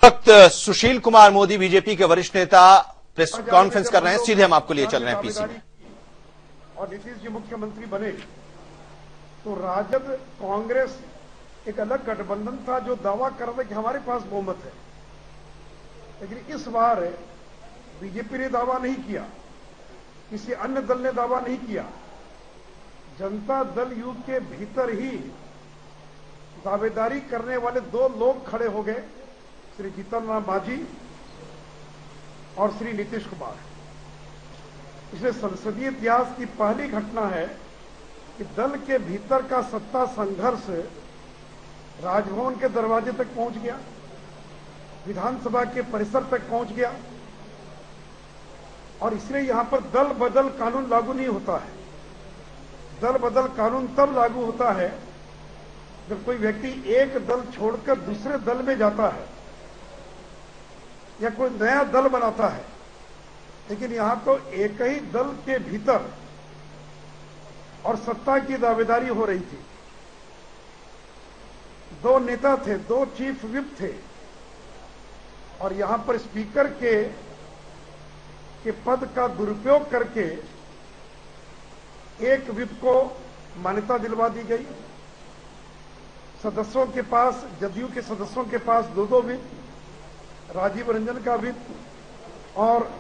वक्त सुशील कुमार मोदी बीजेपी के वरिष्ठ नेता प्रेस कॉन्फ्रेंस कर रहे हैं। सीधे हम आपको लिए चल रहे हैं पीसी में। और नीतीश जी मुख्यमंत्री बने तो राजद कांग्रेस एक अलग गठबंधन था जो दावा कर रहा था कि हमारे पास बहुमत है, लेकिन इस बार बीजेपी ने दावा नहीं किया, किसी अन्य दल ने दावा नहीं किया। जनता दल यू के भीतर ही दावेदारी करने वाले दो लोग खड़े हो गए, श्री जीतन राम मांझी और श्री नीतीश कुमार। इसलिए संसदीय इतिहास की पहली घटना है कि दल के भीतर का सत्ता संघर्ष राजभवन के दरवाजे तक पहुंच गया, विधानसभा के परिसर तक पहुंच गया। और इसलिए यहां पर दल बदल कानून लागू नहीं होता है। दल बदल कानून तब लागू होता है जब कोई व्यक्ति एक दल छोड़कर दूसरे दल में जाता है या कोई नया दल बनाता है। लेकिन यहां तो एक ही दल के भीतर और सत्ता की दावेदारी हो रही थी। दो नेता थे, दो चीफ विप थे, और यहां पर स्पीकर के पद का दुरुपयोग करके एक विप को मान्यता दिलवा दी गई। सदस्यों के पास, जदयू के सदस्यों के पास दो विप, राजीव रंजन का विप और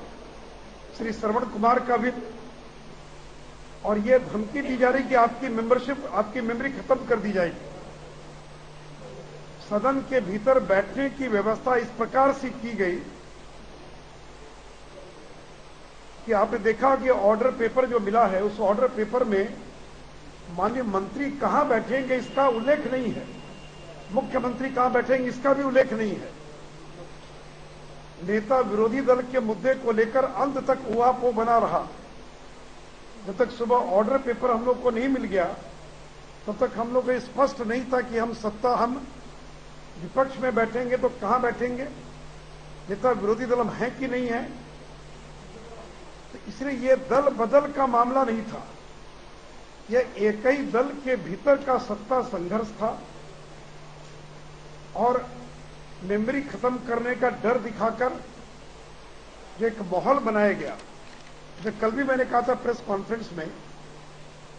श्री श्रवण कुमार का विप, और यह धमकी दी जा रही कि आपकी मेंबरशिप, आपकी मेमोरी खत्म कर दी जाएगी। सदन के भीतर बैठने की व्यवस्था इस प्रकार से की गई कि आपने देखा कि ऑर्डर पेपर जो मिला है, उस ऑर्डर पेपर में माननीय मंत्री कहां बैठेंगे इसका उल्लेख नहीं है, मुख्यमंत्री कहां बैठेंगे इसका भी उल्लेख नहीं है। नेता विरोधी दल के मुद्दे को लेकर अंत तक ऊहापोह बना रहा। जब तक सुबह ऑर्डर पेपर हम लोग को नहीं मिल गया तब तक हम लोग को स्पष्ट नहीं था कि हम विपक्ष में बैठेंगे तो कहां बैठेंगे, नेता विरोधी दल हम हैं कि नहीं है। तो इसलिए यह दल बदल का मामला नहीं था, यह एक ही दल के भीतर का सत्ता संघर्ष था। और मेमोरी खत्म करने का डर दिखाकर जो एक माहौल बनाया गया, जो कल भी मैंने कहा था प्रेस कॉन्फ्रेंस में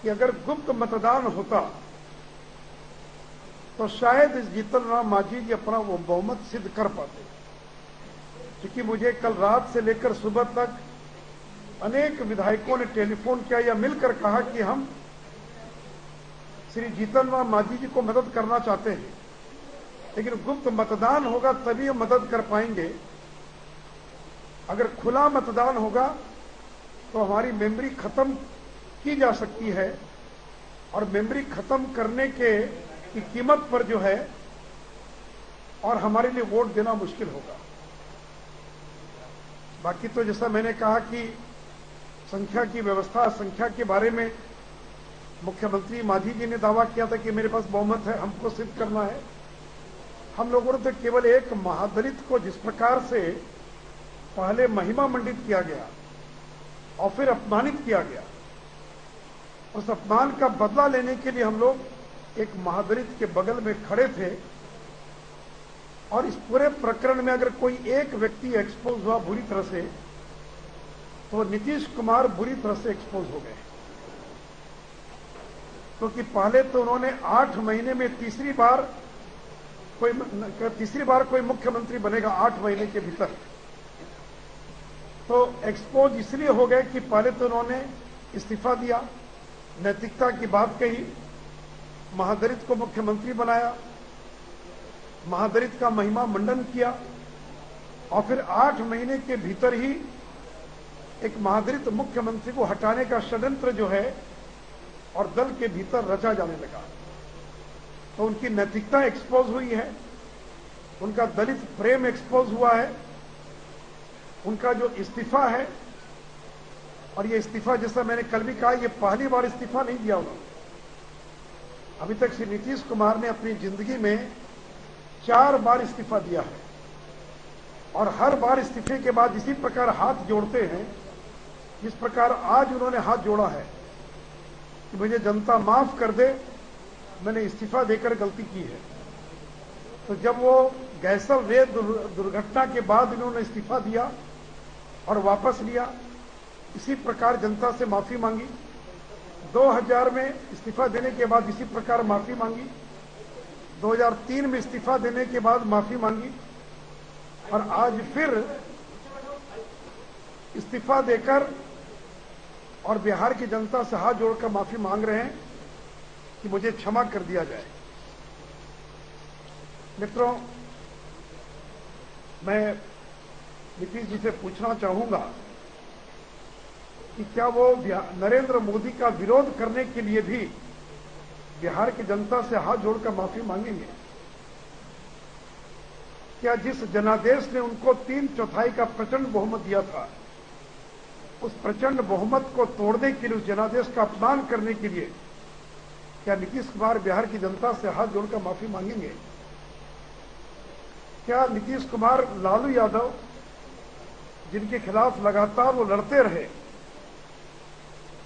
कि अगर गुप्त मतदान होता तो शायद इस जीतन राम मांझी जी अपना वो बहुमत सिद्ध कर पाते। क्योंकि मुझे कल रात से लेकर सुबह तक अनेक विधायकों ने टेलीफोन किया या मिलकर कहा कि हम श्री जीतन राम मांझी जी को मदद करना चाहते हैं, लेकिन गुप्त मतदान होगा तभी हम मदद कर पाएंगे। अगर खुला मतदान होगा तो हमारी मेमोरी खत्म की जा सकती है, और मेमोरी खत्म करने की कीमत पर जो है और हमारे लिए वोट देना मुश्किल होगा। बाकी तो जैसा मैंने कहा कि संख्या की व्यवस्था, संख्या के बारे में मुख्यमंत्री मांझी जी ने दावा किया था कि मेरे पास बहुमत है, हमको सिद्ध करना है। हम लोगों ने तो केवल एक महादलित को जिस प्रकार से पहले महिमा मंडित किया गया और फिर अपमानित किया गया, उस अपमान का बदला लेने के लिए हम लोग एक महादलित के बगल में खड़े थे। और इस पूरे प्रकरण में अगर कोई एक व्यक्ति एक्सपोज हुआ बुरी तरह से, तो नीतीश कुमार बुरी तरह से एक्सपोज हो गए। क्योंकि पहले तो उन्होंने 8 महीने में तीसरी बार कोई मुख्यमंत्री बनेगा 8 महीने के भीतर, तो एक्सपोज इसलिए हो गए कि पहले तो उन्होंने इस्तीफा दिया, नैतिकता की बात कही, महादलित को मुख्यमंत्री बनाया, महादलित का महिमा मंडन किया, और फिर 8 महीने के भीतर ही एक महादलित मुख्यमंत्री को हटाने का षड्यंत्र जो है और दल के भीतर रचा जाने लगा। तो उनकी नैतिकता एक्सपोज हुई है, उनका दलित प्रेम एक्सपोज हुआ है, उनका जो इस्तीफा है, और ये इस्तीफा जैसा मैंने कल भी कहा, ये पहली बार इस्तीफा नहीं दिया उन्होंने। अभी तक श्री नीतीश कुमार ने अपनी जिंदगी में 4 बार इस्तीफा दिया है, और हर बार इस्तीफे के बाद इसी प्रकार हाथ जोड़ते हैं जिस प्रकार आज उन्होंने हाथ जोड़ा है कि मुझे जनता माफ कर दे, मैंने इस्तीफा देकर गलती की है। तो जब वो गैसल रेल दुर्घटना के बाद इन्होंने इस्तीफा दिया और वापस लिया। इसी प्रकार जनता से माफी मांगी। 2000 में इस्तीफा देने के बाद इसी प्रकार माफी मांगी। 2003 में इस्तीफा देने के बाद माफी मांगी और आज फिर इस्तीफा देकर और बिहार की जनता से हाथ जोड़कर माफी मांग रहे हैं कि मुझे क्षमा कर दिया जाए। मित्रों, मैं नीतीश जी से पूछना चाहूंगा कि क्या वो नरेंद्र मोदी का विरोध करने के लिए भी बिहार की जनता से हाथ जोड़कर माफी मांगेंगे? क्या जिस जनादेश ने उनको 3/4 का प्रचंड बहुमत दिया था, उस प्रचंड बहुमत को तोड़ने के लिए, उस जनादेश का अपमान करने के लिए क्या नीतीश कुमार बिहार की जनता से हाथ जोड़कर माफी मांगेंगे? क्या नीतीश कुमार लालू यादव, जिनके खिलाफ लगातार वो लड़ते रहे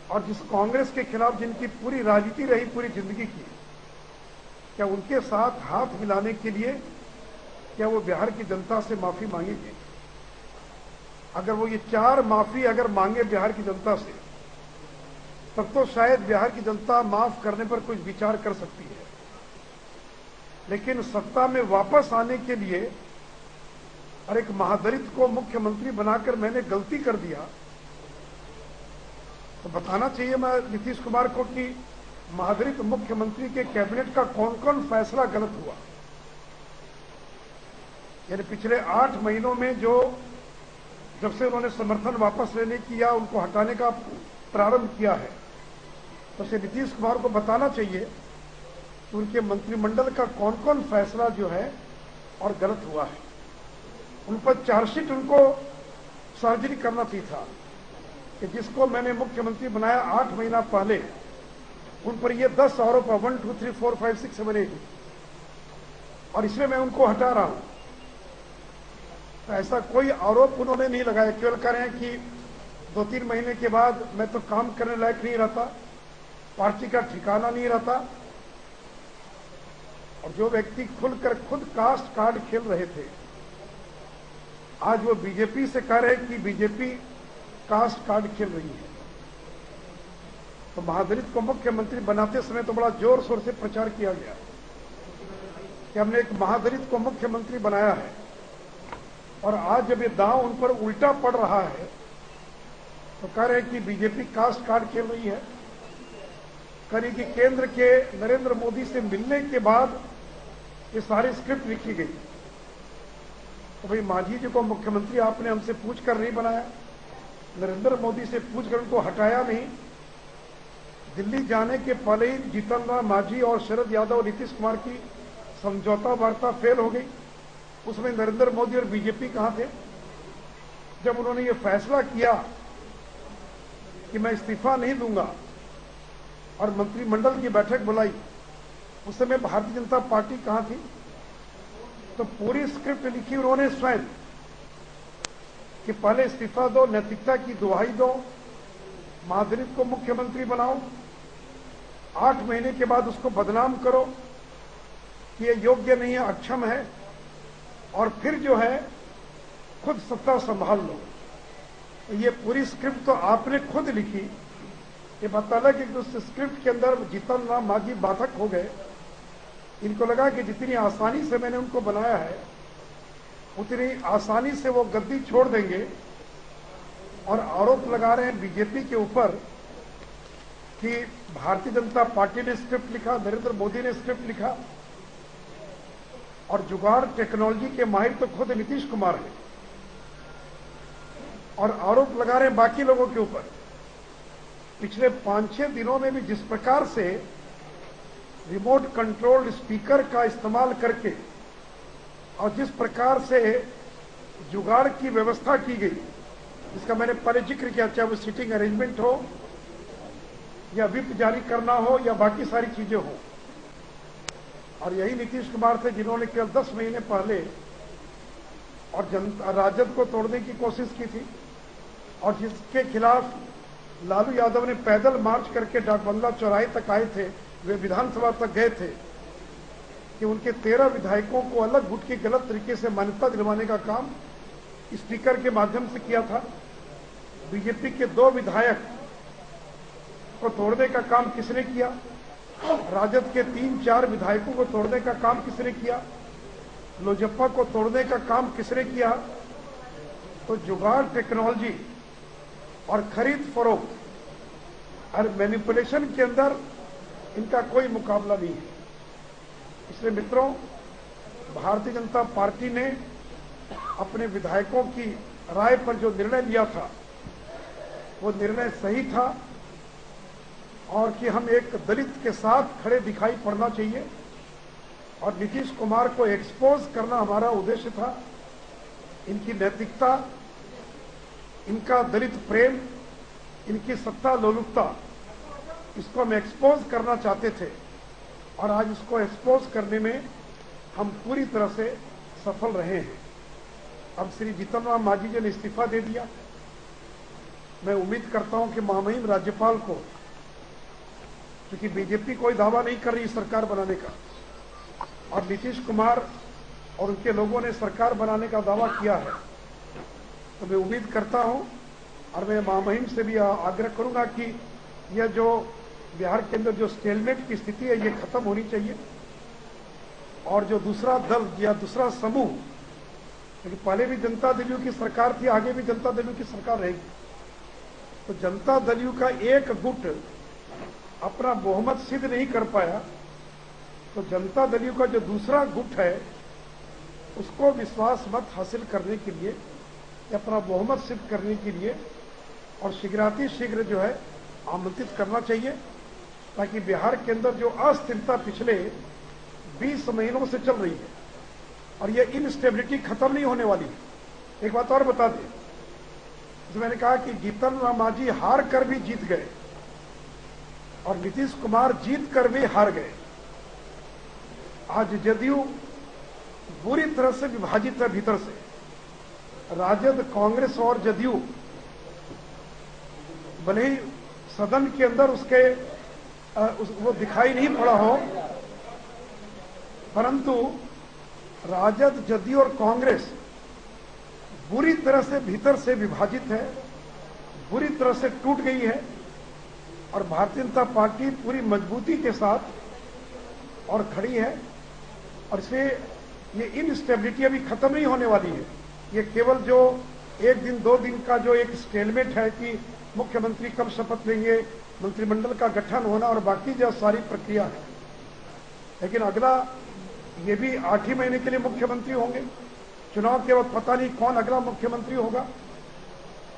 और जिस कांग्रेस के खिलाफ जिनकी पूरी राजनीति रही पूरी जिंदगी की, क्या उनके साथ हाथ मिलाने के लिए क्या वो बिहार की जनता से माफी मांगेंगे? अगर वो ये 4 माफी अगर मांगे बिहार की जनता से, तब तो शायद बिहार की जनता माफ करने पर कुछ विचार कर सकती है। लेकिन सत्ता में वापस आने के लिए और एक महादलित को मुख्यमंत्री बनाकर मैंने गलती कर दिया, तो बताना चाहिए मैं नीतीश कुमार को कि महादलित मुख्यमंत्री के कैबिनेट का कौन कौन फैसला गलत हुआ। यानी पिछले 8 महीनों में जब से उन्होंने समर्थन वापस लेने की या उनको हटाने का प्रारंभ किया है, तो से नीतीश कुमार को बताना चाहिए कि उनके मंत्रिमंडल का कौन कौन फैसला जो है और गलत हुआ है। उन पर चार्जशीट उनको सार्वजनिक करना चाहिए था कि जिसको मैंने मुख्यमंत्री बनाया 8 महीना पहले, उन पर ये 10 आरोप 1 2 3 4 5 6 7 8 और इसमें मैं उनको हटा रहा हूं। तो ऐसा कोई आरोप उन्होंने नहीं लगाया। केवल कह रहे हैं कि 2-3 महीने के बाद मैं तो काम करने लायक नहीं रहता, पार्टी का ठिकाना नहीं रहता। और जो व्यक्ति खुलकर खुद कास्ट कार्ड खेल रहे थे, आज वो बीजेपी से कह रहे हैं कि बीजेपी कास्ट कार्ड खेल रही है। तो महादलित को मुख्यमंत्री बनाते समय तो बड़ा जोर शोर से प्रचार किया गया कि हमने एक महादलित को मुख्यमंत्री बनाया है, और आज जब ये दांव उन पर उल्टा पड़ रहा है तो कह रहे हैं कि बीजेपी कास्ट कार्ड खेल रही है। करीब कि केंद्र के नरेंद्र मोदी से मिलने के बाद ये सारी स्क्रिप्ट लिखी गई। तो भाई मांझी जी को मुख्यमंत्री आपने हमसे पूछकर नहीं बनाया, नरेंद्र मोदी से पूछकर उनको हटाया नहीं। दिल्ली जाने के पहले ही जीतन राम मांझी और शरद यादव नीतीश कुमार की समझौता वार्ता फेल हो गई। उसमें नरेंद्र मोदी और बीजेपी कहां थे? जब उन्होंने ये फैसला किया कि मैं इस्तीफा नहीं दूंगा और मंत्रिमंडल की बैठक बुलाई, उस समय भारतीय जनता पार्टी कहां थी? तो पूरी स्क्रिप्ट लिखी उन्होंने स्वयं कि पहले इस्तीफा दो, नैतिकता की दुहाई दो, महादलित को मुख्यमंत्री बनाओ, 8 महीने के बाद उसको बदनाम करो कि ये योग्य नहीं है, अक्षम है, और फिर जो है खुद सत्ता संभाल लो। तो ये पूरी स्क्रिप्ट तो आपने खुद लिखी। ये बताना कि उस स्क्रिप्ट के अंदर जीतन राम मांझी बाधक हो गए। इनको लगा कि जितनी आसानी से मैंने उनको बनाया है, उतनी आसानी से वो गद्दी छोड़ देंगे, और आरोप लगा रहे हैं बीजेपी के ऊपर कि भारतीय जनता पार्टी ने स्क्रिप्ट लिखा, नरेंद्र मोदी ने स्क्रिप्ट लिखा, और जुगाड़ टेक्नोलॉजी के माहिर तो खुद नीतीश कुमार है। और आरोप लगा रहे हैं बाकी लोगों के ऊपर। पिछले 5-6 दिनों में भी जिस प्रकार से रिमोट कंट्रोल्ड स्पीकर का इस्तेमाल करके और जिस प्रकार से जुगाड़ की व्यवस्था की गई, इसका मैंने पहले जिक्र किया, चाहे वो सीटिंग अरेंजमेंट हो या विप जारी करना हो या बाकी सारी चीजें हो। और यही नीतीश कुमार थे जिन्होंने केवल 10 महीने पहले और राजद को तोड़ने की कोशिश की थी, और जिसके खिलाफ लालू यादव ने पैदल मार्च करके डाकबंगला चौराहे तक आए थे, वे विधानसभा तक गए थे। कि उनके 13 विधायकों को अलग गुट के गलत तरीके से मान्यता दिलवाने का काम स्पीकर के माध्यम से किया था। बीजेपी के 2 विधायक को तोड़ने का काम किसने किया? राजद के 3-4 विधायकों को तोड़ने का काम किसने किया? लोजप्पा को तोड़ने का काम किसने किया? तो जुगाड़ टेक्नोलॉजी और खरीद फरोख्त और मैनिपुलेशन के अंदर इनका कोई मुकाबला नहीं है। इसलिए मित्रों, भारतीय जनता पार्टी ने अपने विधायकों की राय पर जो निर्णय लिया था वो निर्णय सही था और कि हम एक दलित के साथ खड़े दिखाई पड़ना चाहिए और नीतीश कुमार को एक्सपोज करना हमारा उद्देश्य था। इनकी नैतिकता, इनका दलित प्रेम, इनकी सत्ता लोलुपता, इसको हम एक्सपोज करना चाहते थे और आज इसको एक्सपोज करने में हम पूरी तरह से सफल रहे हैं। अब श्री जीतन राम मांझी जी ने इस्तीफा दे दिया। मैं उम्मीद करता हूं कि महामहिम राज्यपाल को, क्योंकि बीजेपी कोई दावा नहीं कर रही सरकार बनाने का और नीतीश कुमार और उनके लोगों ने सरकार बनाने का दावा किया है, तो मैं उम्मीद करता हूं और मैं महामहिम से भी आग्रह करूंगा कि यह जो बिहार के अंदर जो स्टेलमेट की स्थिति है ये खत्म होनी चाहिए और जो दूसरा दल या दूसरा समूह, क्योंकि पहले भी जनता दल की सरकार थी, आगे भी जनता दल की सरकार रहेगी, तो जनता दल का एक गुट अपना बहुमत सिद्ध नहीं कर पाया, तो जनता दल का जो दूसरा गुट है उसको विश्वास मत हासिल करने के लिए या अपना बहुमत सिद्ध करने के लिए और शीघ्र जो है आमंत्रित करना चाहिए, ताकि बिहार के अंदर जो अस्थिरता पिछले 20 महीनों से चल रही है और ये इनस्टेबिलिटी खत्म नहीं होने वाली है। एक बात और बता दें, जैसे मैंने कहा कि जीतन राम मांझी हार कर भी जीत गए और नीतीश कुमार जीत कर भी हार गए। आज जदयू बुरी तरह से विभाजित है भीतर से। राजद, कांग्रेस और जदयू भले ही सदन के अंदर वो दिखाई नहीं पड़ा हो, परंतु राजद, जदयू और कांग्रेस बुरी तरह से भीतर से विभाजित है, बुरी तरह से टूट गई है और भारतीय जनता पार्टी पूरी मजबूती के साथ और खड़ी है और इसलिए ये इनस्टेबिलिटी अभी खत्म नहीं होने वाली है। ये केवल जो 1 दिन 2 दिन का जो एक स्टेलमेट है कि मुख्यमंत्री कब शपथ लेंगे, मंत्रिमंडल का गठन होना और बाकी जो सारी प्रक्रिया है, लेकिन अगला ये भी 8 ही महीने के लिए मुख्यमंत्री होंगे। चुनाव के वक्त पता नहीं कौन अगला मुख्यमंत्री होगा।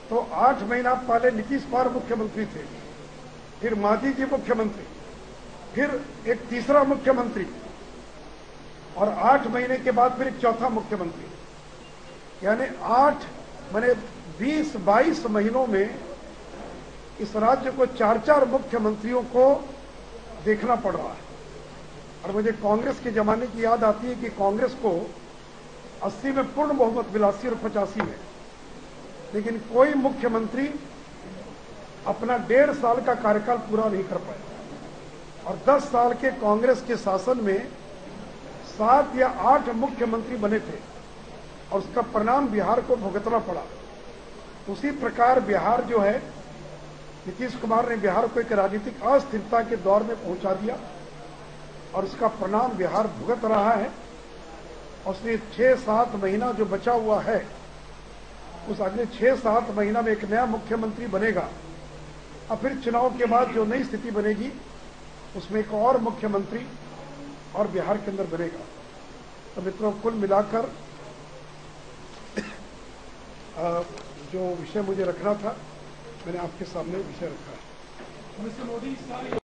तो 8 महीना पहले नीतीश कुमार मुख्यमंत्री थे, फिर मांझी जी मुख्यमंत्री, फिर एक तीसरा मुख्यमंत्री और 8 महीने के बाद फिर एक चौथा मुख्यमंत्री, यानी 20-22 महीनों में इस राज्य को 4-4 मुख्यमंत्रियों को देखना पड़ रहा है। और मुझे कांग्रेस के जमाने की याद आती है कि कांग्रेस को 80 में पूर्ण बहुमत मिला, 80 और 85 में, लेकिन कोई मुख्यमंत्री अपना 1.5 साल का कार्यकाल पूरा नहीं कर पाया और 10 साल के कांग्रेस के शासन में 7 या 8 मुख्यमंत्री बने थे और उसका परिणाम बिहार को भुगतना पड़ा। उसी प्रकार बिहार जो है, नीतीश कुमार ने बिहार को एक राजनीतिक अस्थिरता के दौर में पहुंचा दिया और उसका परिणाम बिहार भुगत रहा है। और उसने 6-7 महीना जो बचा हुआ है, उस अगले 6-7 महीना में एक नया मुख्यमंत्री बनेगा और फिर चुनाव के बाद जो नई स्थिति बनेगी उसमें एक और मुख्यमंत्री और बिहार के अंदर बनेगा। तो मित्रों, कुल मिलाकर जो विषय मुझे रखना था मैंने आपके सामने विषय रखा है।